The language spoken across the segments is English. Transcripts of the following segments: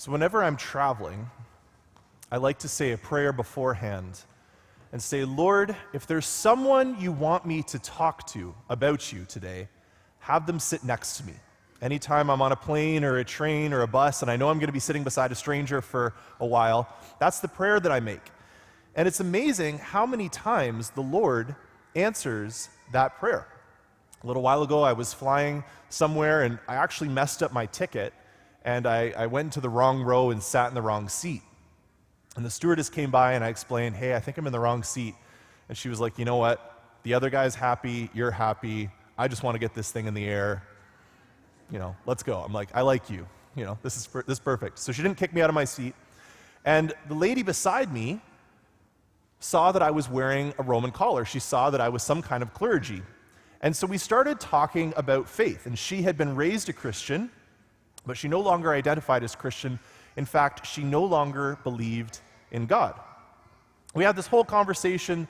So whenever I'm traveling, I like to say a prayer beforehand and say, Lord, if there's someone you want me to talk to about you today, have them sit next to me. Anytime I'm on a plane or a train or a bus and I know I'm going to be sitting beside a stranger for a while, that's the prayer that I make. And it's amazing how many times the Lord answers that prayer. A little while ago, I was flying somewhere and I actually messed up my ticket, and I went into the wrong row and sat in the wrong seat. And the stewardess came by and I explained, hey, I think I'm in the wrong seat. And she was like, you know what? The other guy's happy, you're happy. I just want to get this thing in the air. Let's go. I'm like, I like you. This is perfect. So she didn't kick me out of my seat. And the lady beside me saw that I was wearing a Roman collar. She saw that I was some kind of clergy. And so we started talking about faith. And she had been raised a Christian, but she no longer identified as Christian. In fact, she no longer believed in God. We had this whole conversation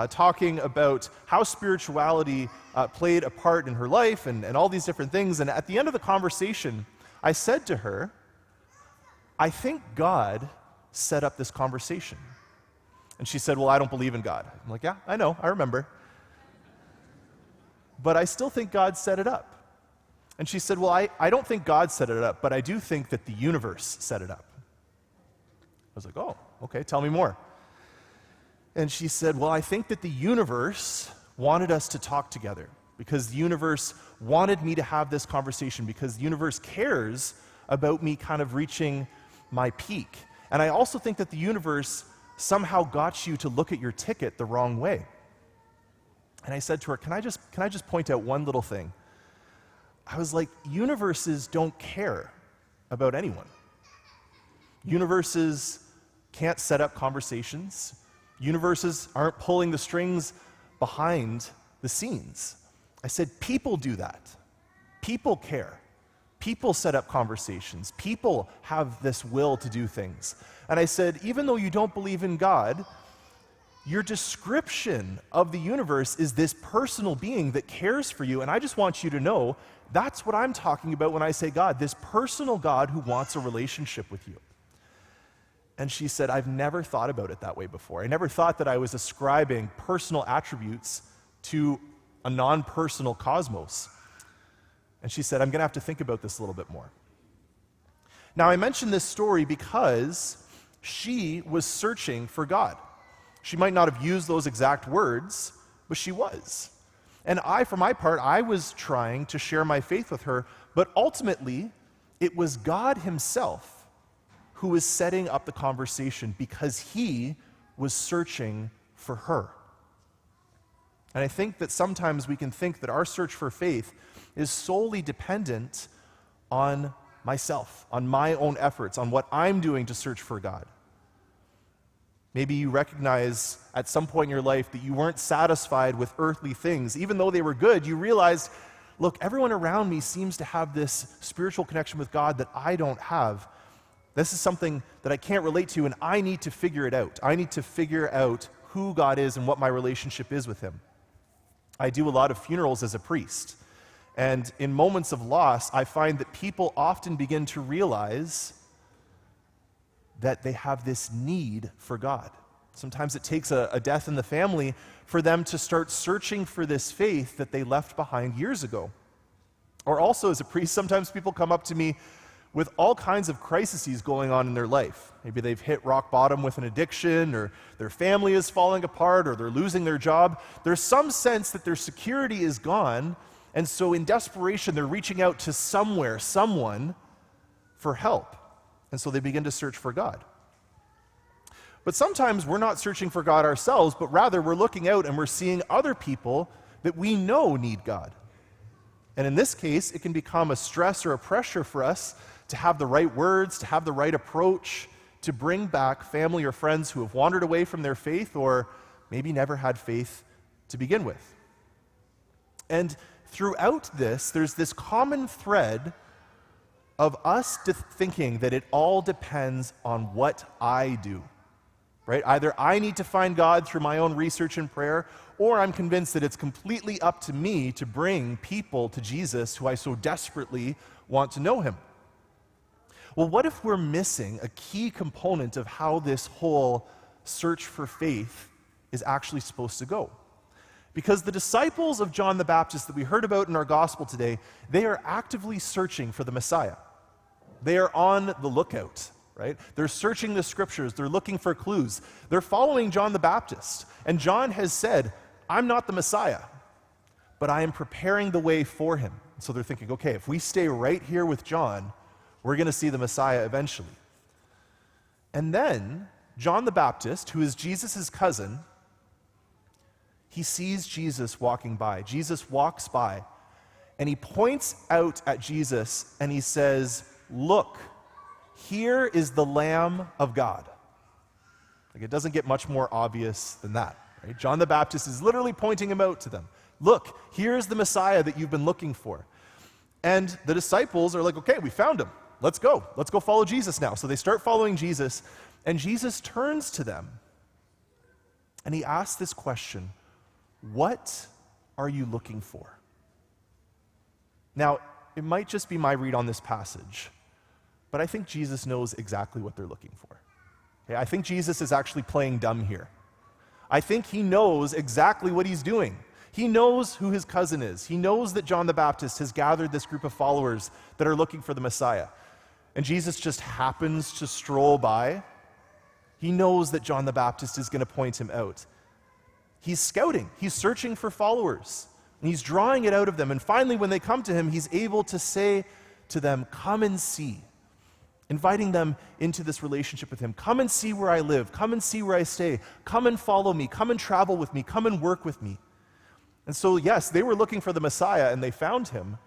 talking about how spirituality played a part in her life and all these different things. And at the end of the conversation, I said to her, I think God set up this conversation. And she said, well, I don't believe in God. I'm like, yeah, I know, I remember. But I still think God set it up. And she said, well, I don't think God set it up, but I do think that the universe set it up. I was like, oh, okay, tell me more. And she said, well, I think that the universe wanted us to talk together because the universe wanted me to have this conversation because the universe cares about me kind of reaching my peak. And I also think that the universe somehow got you to look at your ticket the wrong way. And I said to her, can I just point out one little thing? I was like, universes don't care about anyone. Universes can't set up conversations. Universes aren't pulling the strings behind the scenes. I said, people do that. People care. People set up conversations. People have this will to do things. And I said, even though you don't believe in God, your description of the universe is this personal being that cares for you. And I just want you to know that's what I'm talking about when I say God, this personal God who wants a relationship with you. And she said, I've never thought about it that way before. I never thought that I was ascribing personal attributes to a non-personal cosmos. And she said, I'm going to have to think about this a little bit more. Now, I mention this story because she was searching for God. She might not have used those exact words, but she was. And I, for my part, I was trying to share my faith with her, but ultimately, it was God himself who was setting up the conversation because he was searching for her. And I think that sometimes we can think that our search for faith is solely dependent on myself, on my own efforts, on what I'm doing to search for God. Maybe you recognize at some point in your life that you weren't satisfied with earthly things. Even though they were good, you realized, look, everyone around me seems to have this spiritual connection with God that I don't have. This is something that I can't relate to, and I need to figure it out. I need to figure out who God is and what my relationship is with him. I do a lot of funerals as a priest, and in moments of loss, I find that people often begin to realize that they have this need for God. Sometimes it takes a death in the family for them to start searching for this faith that they left behind years ago. Or also as a priest, sometimes people come up to me with all kinds of crises going on in their life. Maybe they've hit rock bottom with an addiction, or their family is falling apart, or they're losing their job. There's some sense that their security is gone, and so in desperation, they're reaching out to someone for help. And so they begin to search for God. But sometimes we're not searching for God ourselves, but rather we're looking out and we're seeing other people that we know need God. And in this case, it can become a stress or a pressure for us to have the right words, to have the right approach, to bring back family or friends who have wandered away from their faith or maybe never had faith to begin with. And throughout this, there's this common thread of us thinking that it all depends on what I do, right? Either I need to find God through my own research and prayer, or I'm convinced that it's completely up to me to bring people to Jesus who I so desperately want to know him. Well, what if we're missing a key component of how this whole search for faith is actually supposed to go? Because the disciples of John the Baptist that we heard about in our gospel today, they are actively searching for the Messiah. They are on the lookout, right? They're searching the scriptures. They're looking for clues. They're following John the Baptist. And John has said, I'm not the Messiah, but I am preparing the way for him. So they're thinking, okay, if we stay right here with John, we're going to see the Messiah eventually. And then John the Baptist, who is Jesus' cousin, he sees Jesus walking by. Jesus walks by, and he points out at Jesus, and he says, look, here is the Lamb of God. Like, it doesn't get much more obvious than that, right? John the Baptist is literally pointing him out to them. Look, here's the Messiah that you've been looking for. And the disciples are like, okay, we found him. Let's go. Let's go follow Jesus now. So they start following Jesus, and Jesus turns to them, and he asks this question, what are you looking for? Now, it might just be my read on this passage, but I think Jesus knows exactly what they're looking for. Okay, I think Jesus is actually playing dumb here. I think he knows exactly what he's doing. He knows who his cousin is. He knows that John the Baptist has gathered this group of followers that are looking for the Messiah. And Jesus just happens to stroll by. He knows that John the Baptist is going to point him out. He's scouting. He's searching for followers. And he's drawing it out of them. And finally, when they come to him, he's able to say to them, come and see. Inviting them into this relationship with him. Come and see where I live. Come and see where I stay. Come and follow me. Come and travel with me. Come and work with me. And so, yes, they were looking for the Messiah, and they found him.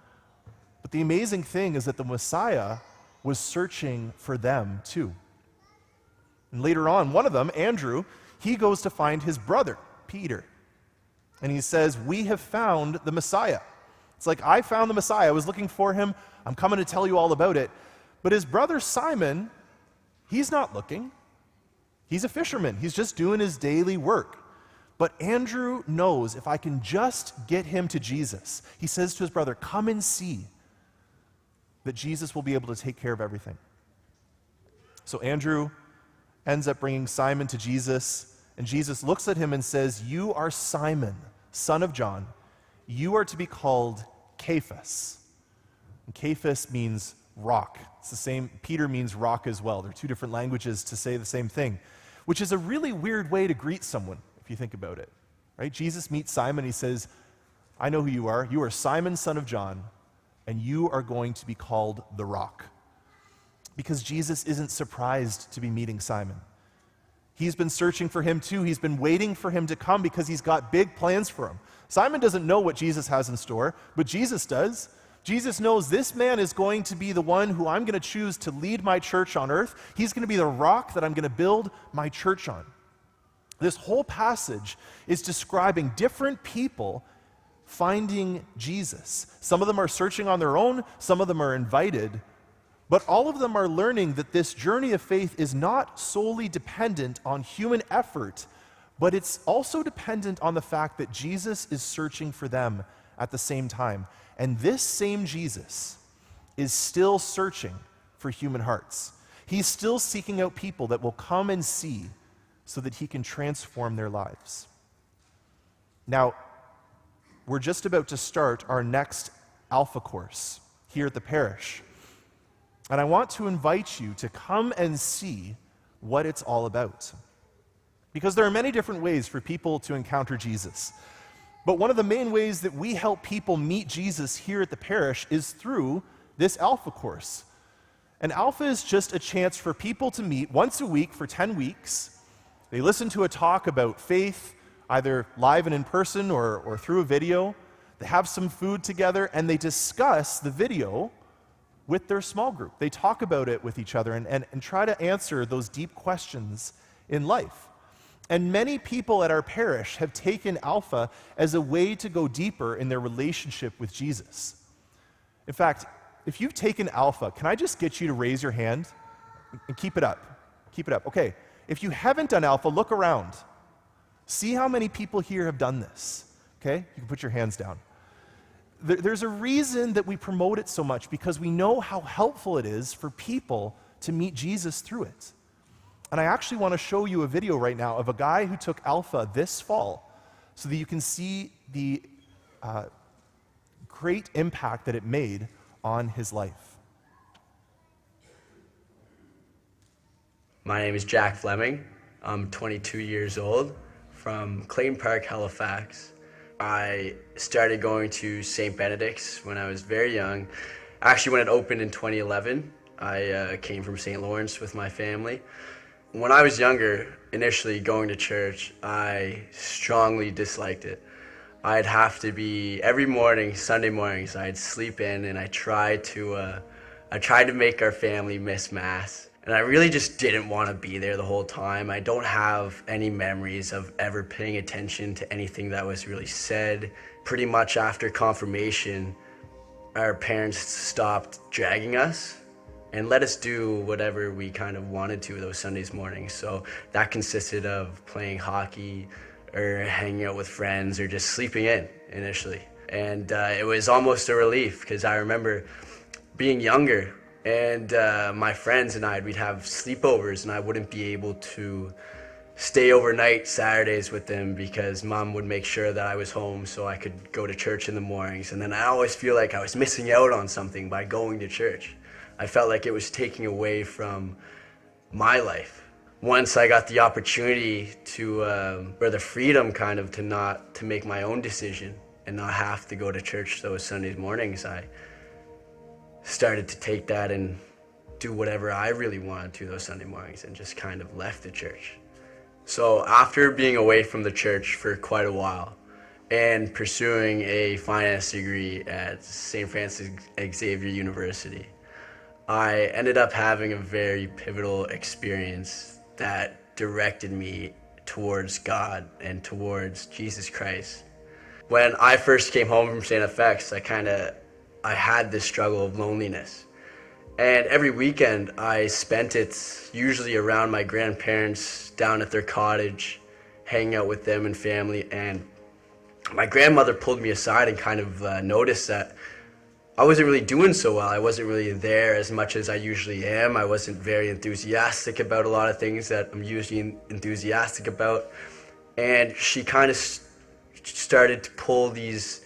But the amazing thing is that the Messiah was searching for them too. And later on, one of them, Andrew, he goes to find his brother, Peter. And he says, we have found the Messiah. It's like, I found the Messiah. I was looking for him. I'm coming to tell you all about it. But his brother Simon, he's not looking. He's a fisherman. He's just doing his daily work. But Andrew knows if I can just get him to Jesus, he says to his brother, come and see that Jesus will be able to take care of everything. So Andrew ends up bringing Simon to Jesus. And Jesus looks at him and says, you are Simon, son of John. You are to be called Cephas. And Cephas means rock. It's the same, Peter means rock as well. There are two different languages to say the same thing, which is a really weird way to greet someone, if you think about it. Right? Jesus meets Simon, he says, I know who you are. You are Simon, son of John, and you are going to be called the rock. Because Jesus isn't surprised to be meeting Simon. He's been searching for him too. He's been waiting for him to come because he's got big plans for him. Simon doesn't know what Jesus has in store, but Jesus does. Jesus knows this man is going to be the one who I'm going to choose to lead my church on earth. He's going to be the rock that I'm going to build my church on. This whole passage is describing different people finding Jesus. Some of them are searching on their own, some of them are invited, but all of them are learning that this journey of faith is not solely dependent on human effort, but it's also dependent on the fact that Jesus is searching for them at the same time. And this same Jesus is still searching for human hearts. He's still seeking out people that will come and see so that he can transform their lives. Now, we're just about to start our next Alpha course here at the parish. And I want to invite you to come and see what it's all about. Because there are many different ways for people to encounter Jesus. But one of the main ways that we help people meet Jesus here at the parish is through this Alpha course. And Alpha is just a chance for people to meet once a week for 10 weeks. They listen to a talk about faith, either live and in person or through a video. They have some food together, and they discuss the video with their small group. They talk about it with each other and try to answer those deep questions in life. And many people at our parish have taken Alpha as a way to go deeper in their relationship with Jesus. In fact, if you've taken Alpha, can I just get you to raise your hand and keep it up? Keep it up. Okay. If you haven't done Alpha, look around. See how many people here have done this. Okay? You can put your hands down. There's a reason that we promote it so much, because we know how helpful it is for people to meet Jesus through it. And I actually want to show you a video right now of a guy who took Alpha this fall so that you can see the great impact that it made on his life. My name is Jack Fleming. I'm 22 years old from Clayton Park, Halifax. I started going to St. Benedict's when I was very young. Actually, when it opened in 2011, I came from St. Lawrence with my family. When I was younger, initially going to church, I strongly disliked it. I'd have to be, every morning, Sunday mornings, I'd sleep in and I tried to make our family miss Mass. And I really just didn't want to be there the whole time. I don't have any memories of ever paying attention to anything that was really said. Pretty much after confirmation, our parents stopped dragging us and let us do whatever we kind of wanted to those Sundays mornings. So that consisted of playing hockey or hanging out with friends or just sleeping in initially. And it was almost a relief because I remember being younger and my friends and we'd have sleepovers and I wouldn't be able to stay overnight Saturdays with them because Mom would make sure that I was home so I could go to church in the mornings. And then I always feel like I was missing out on something by going to church. I felt like it was taking away from my life. Once I got the opportunity to, or the freedom kind of to make my own decision and not have to go to church those Sunday mornings, I started to take that and do whatever I really wanted to those Sunday mornings and just kind of left the church. So after being away from the church for quite a while and pursuing a finance degree at St. Francis Xavier University, I ended up having a very pivotal experience that directed me towards God and towards Jesus Christ. When I first came home from St. FX, I had this struggle of loneliness. And every weekend I spent it usually around my grandparents down at their cottage, hanging out with them and family. And my grandmother pulled me aside and kind of noticed that I wasn't really doing so well. I wasn't really there as much as I usually am. I wasn't very enthusiastic about a lot of things that I'm usually enthusiastic about. And she kind of started to pull these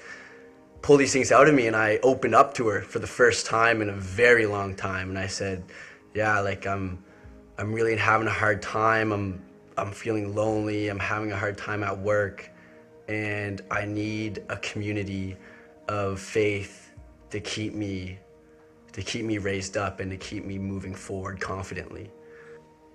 things out of me, and I opened up to her for the first time in a very long time. And I said, yeah, like I'm really having a hard time. I'm feeling lonely. I'm having a hard time at work. And I need a community of faith to keep me raised up and to keep me moving forward confidently.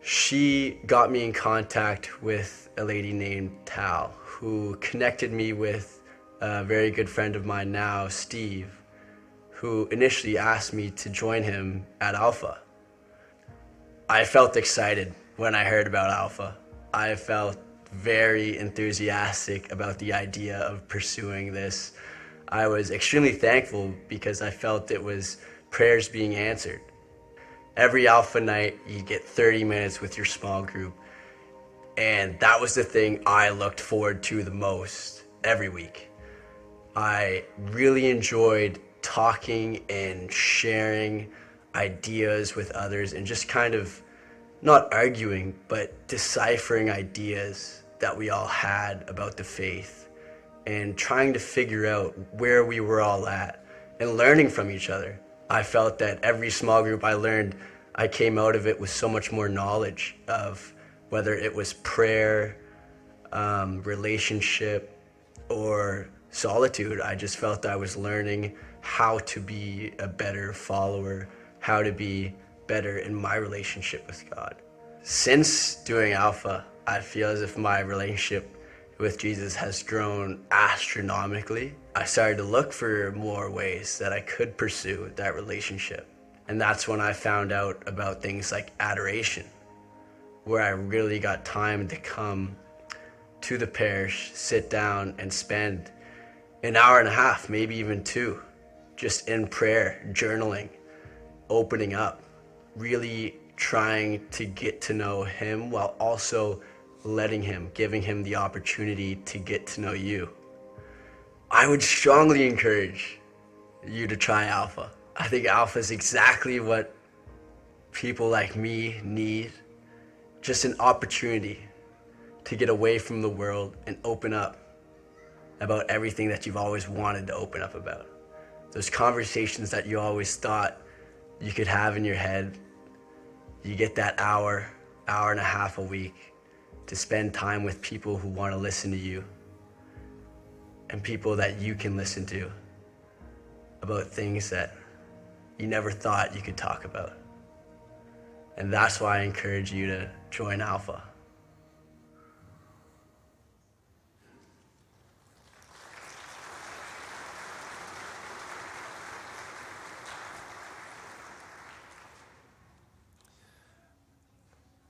She got me in contact with a lady named Tal, who connected me with a very good friend of mine now, Steve, who initially asked me to join him at Alpha. I felt excited when I heard about Alpha. I felt very enthusiastic about the idea of pursuing this. I was extremely thankful because I felt it was prayers being answered. Every Alpha night, you get 30 minutes with your small group. And that was the thing I looked forward to the most every week. I really enjoyed talking and sharing ideas with others and just kind of not arguing, but deciphering ideas that we all had about the faith and trying to figure out where we were all at and learning from each other. I felt that every small group I came out of it with so much more knowledge of whether it was prayer, relationship, or solitude. I just felt I was learning how to be a better follower, how to be better in my relationship with God. Since doing Alpha, I feel as if my relationship with Jesus has grown astronomically. I started to look for more ways that I could pursue that relationship. And that's when I found out about things like adoration, where I really got time to come to the parish, sit down and spend an hour and a half, maybe even 2, just in prayer, journaling, opening up, really trying to get to know him while also giving him the opportunity to get to know you. I would strongly encourage you to try Alpha. I think Alpha is exactly what people like me need just an opportunity to get away from the world and open up about everything that you've always wanted to open up about. Those conversations that you always thought you could have in your head. You get that hour and a half a week to spend time with people who want to listen to you and people that you can listen to about things that you never thought you could talk about. And that's why I encourage you to join Alpha.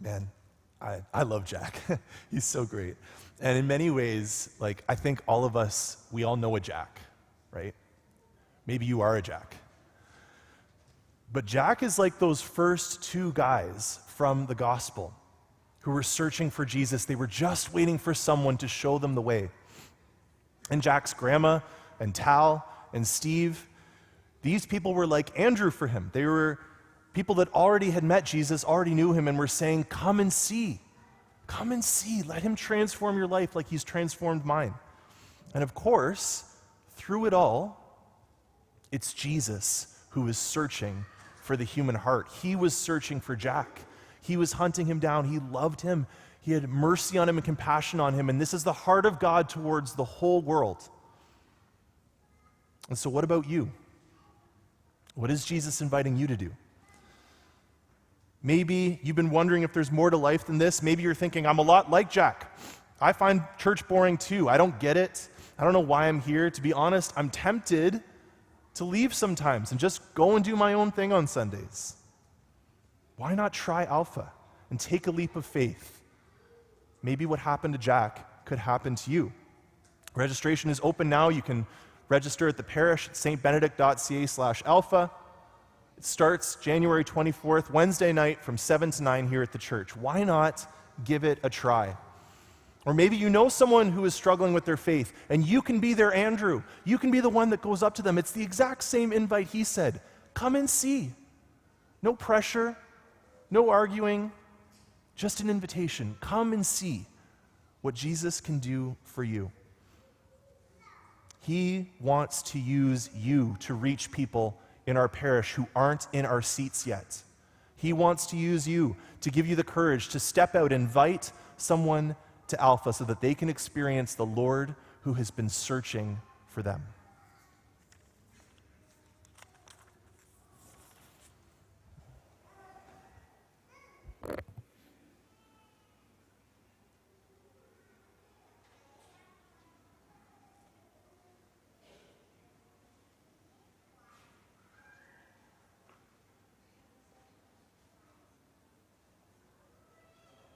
Man, I love Jack. He's so great. And in many ways, like, I think all of us, we all know a Jack, right? Maybe you are a Jack. But Jack is like those first two guys from the gospel who were searching for Jesus. They were just waiting for someone to show them the way. And Jack's grandma and Tal and Steve, these people were like Andrew for him. They were people that already had met Jesus, already knew him, and were saying, come and see. Come and see. Let him transform your life like he's transformed mine. And of course, through it all, it's Jesus who is searching for the human heart. He was searching for Jack. He was hunting him down. He loved him. He had mercy on him and compassion on him. And this is the heart of God towards the whole world. And so what about you? What is Jesus inviting you to do? Maybe you've been wondering if there's more to life than this. Maybe you're thinking, I'm a lot like Jack. I find church boring too. I don't get it. I don't know why I'm here. To be honest, I'm tempted to leave sometimes and just go and do my own thing on Sundays. Why not try Alpha and take a leap of faith? Maybe what happened to Jack could happen to you. Registration is open now. You can register at the parish at stbenedict.ca/alpha. It starts January 24th, Wednesday night from 7 to 9 here at the church. Why not give it a try? Or maybe you know someone who is struggling with their faith, and you can be their Andrew. You can be the one that goes up to them. It's the exact same invite he said. Come and see. No pressure, no arguing, just an invitation. Come and see what Jesus can do for you. He wants to use you to reach people in our parish who aren't in our seats yet. He wants to use you to give you the courage to step out, invite someone to Alpha so that they can experience the Lord who has been searching for them.